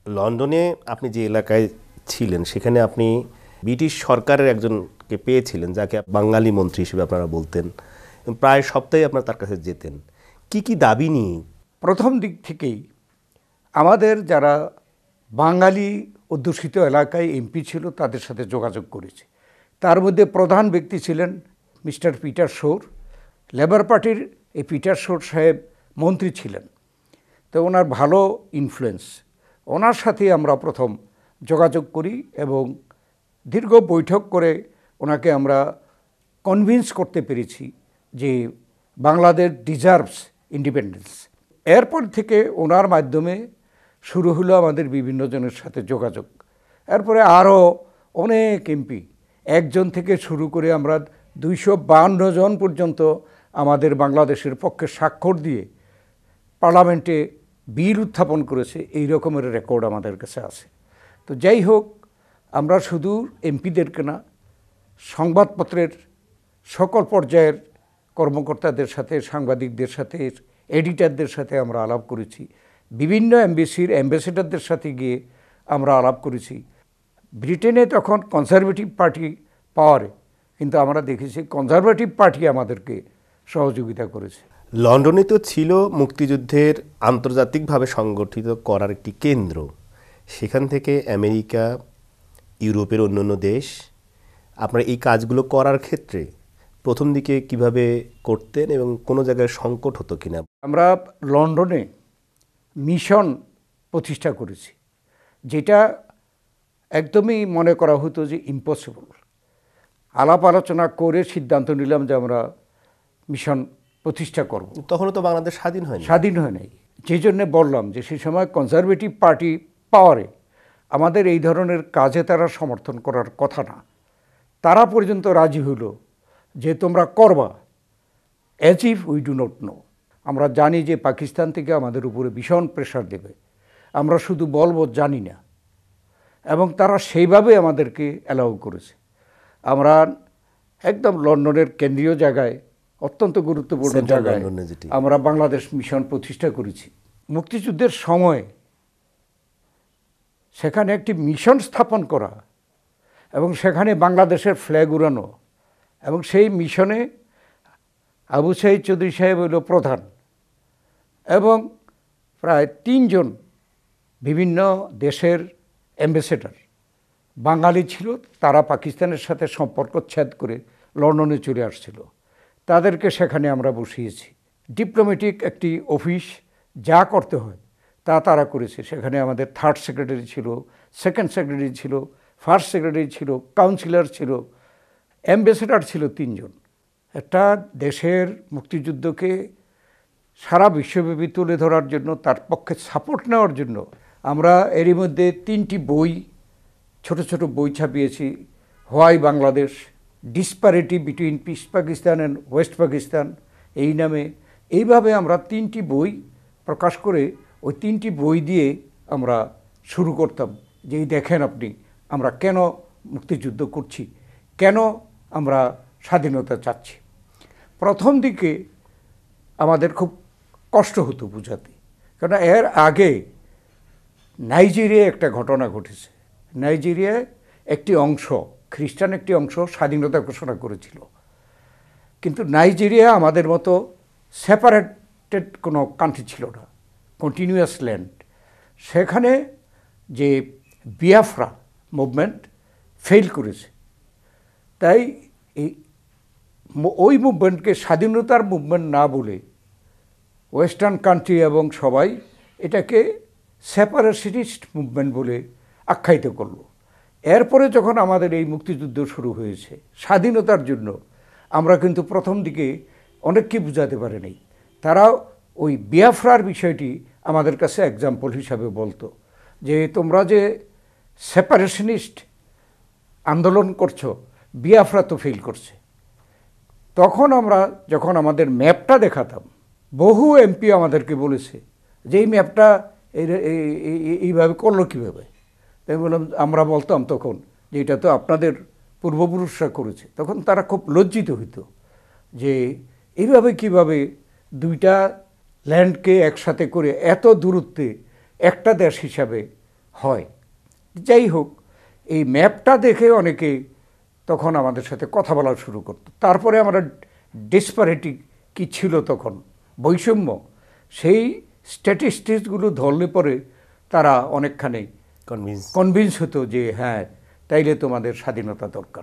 লন্ডনে আপনি যে এলাকায় ছিলেন সেখানে আপনি ব্রিটিশ সরকারের একজনকে পেয়েছিলেন যাকে বাঙালি মন্ত্রী হিসেবে আপনারা বলতেন, প্রায় সপ্তাহে আপনারা তার কাছে যেতেন। কি কি দাবি নিয়ে? প্রথম দিক থেকেই আমাদের যারা বাঙালি অধ্যুষিত এলাকায় এমপি ছিল তাদের সাথে যোগাযোগ করেছে। তার মধ্যে প্রধান ব্যক্তি ছিলেন মিস্টার পিটার শোর। লেবার পার্টির এই পিটার শোর সাহেব মন্ত্রী ছিলেন, তো ওনার ভালো ইনফ্লুয়েন্স। ওনার সাথে আমরা প্রথম যোগাযোগ করি এবং দীর্ঘ বৈঠক করে ওনাকে আমরা কনভিন্স করতে পেরেছি যে বাংলাদেশ ডিজার্ভস ইন্ডিপেন্ডেন্স। এরপর থেকে ওনার মাধ্যমে শুরু হলো আমাদের বিভিন্ন জনের সাথে যোগাযোগ। এরপরে আরও অনেক এমপি, একজন থেকে শুরু করে আমরা 252 জন পর্যন্ত আমাদের বাংলাদেশের পক্ষে স্বাক্ষর দিয়ে পার্লামেন্টে বিল উত্থাপন করেছে। এই রকমের রেকর্ড আমাদের কাছে আছে। তো যাই হোক, আমরা শুধু এমপিদেরকে না, সংবাদপত্রের সকল পর্যায়ের কর্মকর্তাদের সাথে, সাংবাদিকদের সাথে, এডিটরদের সাথে আমরা আলাপ করেছি। বিভিন্ন এমবিসির অ্যাম্বাসেডরদের সাথে গিয়ে আমরা আলাপ করেছি। ব্রিটেনে তখন কনজারভেটিভ পার্টি পাওয়ারে, কিন্তু আমরা দেখেছি কনজারভেটিভ পার্টি আমাদেরকে সহযোগিতা করেছে। লন্ডনে তো ছিল মুক্তিযুদ্ধের আন্তর্জাতিকভাবে সংগঠিত করার একটি কেন্দ্র। সেখান থেকে আমেরিকা, ইউরোপের অন্যান্য দেশ আপনারা এই কাজগুলো করার ক্ষেত্রে প্রথম দিকে কিভাবে করতেন এবং কোনো জায়গায় সংকট হতো কিনা? আমরা লন্ডনে মিশন প্রতিষ্ঠা করেছি, যেটা একদমই মনে করা হতো যে ইম্পসিবল। আলাপ আলোচনা করে সিদ্ধান্ত নিলাম যে আমরা মিশন প্রতিষ্ঠা করব। তখনও তো বাংলাদেশ স্বাধীন হয়নি। স্বাধীন হয় নাই, যে জন্যে বললাম যে সেই সময় কনজারভেটিভ পার্টি পাওয়ারে আমাদের এই ধরনের কাজে তারা সমর্থন করার কথা না। তারা পর্যন্ত রাজি হইল যে তোমরা করবা, as if we do not know. আমরা জানি যে পাকিস্তান থেকে আমাদের উপরে ভীষণ প্রেশার দেবে, আমরা শুধু বলবো জানি না, এবং তারা সেইভাবে আমাদেরকে অ্যালাউ করেছে। আমরা একদম লন্ডনের কেন্দ্রীয় জায়গায়, অত্যন্ত গুরুত্বপূর্ণ জায়গায় আমরা বাংলাদেশ মিশন প্রতিষ্ঠা করেছি। মুক্তিযুদ্ধের সময় সেখানে একটি মিশন স্থাপন করা এবং সেখানে বাংলাদেশের ফ্ল্যাগ উড়ানো, এবং সেই মিশনে আবু সাঈদ চৌধুরী সাহেব হইল প্রধান, এবং প্রায় 3 জন বিভিন্ন দেশের অ্যাম্বাসেডর বাঙালি ছিল। তারা পাকিস্তানের সাথে সম্পর্ক ছেদ করে লন্ডনে চলে আসছিল, তাদেরকে সেখানে আমরা বসিয়েছি। ডিপ্লোম্যাটিক একটি অফিস যা করতে হয় তা তারা করেছে। সেখানে আমাদের 3rd সেক্রেটারি ছিল, 2nd সেক্রেটারি ছিল, 1st সেক্রেটারি ছিল, কাউন্সিলর ছিল, অ্যাম্বাসেডর ছিল 3 জন। একটা দেশের মুক্তিযুদ্ধকে সারা বিশ্বব্যাপী তুলে ধরার জন্য, তার পক্ষে সাপোর্ট নেওয়ার জন্য আমরা এরই মধ্যে 3টি বই, ছোট ছোট বই ছাপিয়েছি। হোয়াই বাংলাদেশ, ডিসপ্যারিটি বিটুইন পিস পাকিস্তান অ্যান্ড ওয়েস্ট পাকিস্তান, এই নামে এইভাবে আমরা 3টি বই প্রকাশ করে ওই 3টি বই দিয়ে আমরা শুরু করতাম যে দেখেন আপনি আমরা কেন মুক্তিযুদ্ধ করছি, কেন আমরা স্বাধীনতা চাচ্ছি। প্রথম দিকে আমাদের খুব কষ্ট হতো বোঝাতে, কারণ এর আগে নাইজেরিয়ায় একটা ঘটনা ঘটেছে। নাইজেরিয়ায় একটি অংশ, খ্রিস্টান একটি অংশ স্বাধীনতা ঘোষণা করেছিল, কিন্তু নাইজেরিয়া আমাদের মতো সেপারেটেড কোনো কান্ট্রি ছিল না, কন্টিনিউয়াস ল্যান্ড। সেখানে যে বিয়াফ্রা মুভমেন্ট ফেল করেছে, তাই ওই মুভমেন্টকে স্বাধীনতার মুভমেন্ট না বলে ওয়েস্টার্ন কান্ট্রি এবং সবাই এটাকে সেপারেশনিস্ট মুভমেন্ট বলে আখ্যায়িত করলো। এরপরে যখন আমাদের এই মুক্তিযুদ্ধ শুরু হয়েছে স্বাধীনতার জন্য, আমরা কিন্তু প্রথম দিকে অনেককে বুঝাতে পারি নাই। তারা ওই বিয়াফ্রার বিষয়টি আমাদের কাছে এক্সাম্পল হিসাবে বলতো যে তোমরা যে সেপারেশনিস্ট আন্দোলন করছো, বিয়াফ্রা তো ফেল করছে। তখন আমরা যখন আমাদের ম্যাপটা দেখাতাম, বহু এমপি আমাদেরকে বলেছে যে এই ম্যাপটা এইভাবে করলো কীভাবে। তাই বললাম, আমরা বলতাম তখন যে এটা তো আপনাদের পূর্বপুরুষরা করেছে। তখন তারা খুব লজ্জিত হইতো যে এইভাবে কিভাবে 2টা ল্যান্ডকে একসাথে করে এত দূরত্বে একটা দেশ হিসাবে হয়। যাই হোক, এই ম্যাপটা দেখে অনেকে তখন আমাদের সাথে কথা বলা শুরু করতো। তারপরে আমরা ডিসপারিটি কি ছিল তখন, বৈষম্য, সেই স্ট্যাটিস্টিক্সগুলো ধরলে পরে তারা অনেকখানি কনভিন্স। কনভিন্স হতো যে হ্যাঁ, তাইলে তোমাদের স্বাধীনতা দরকার।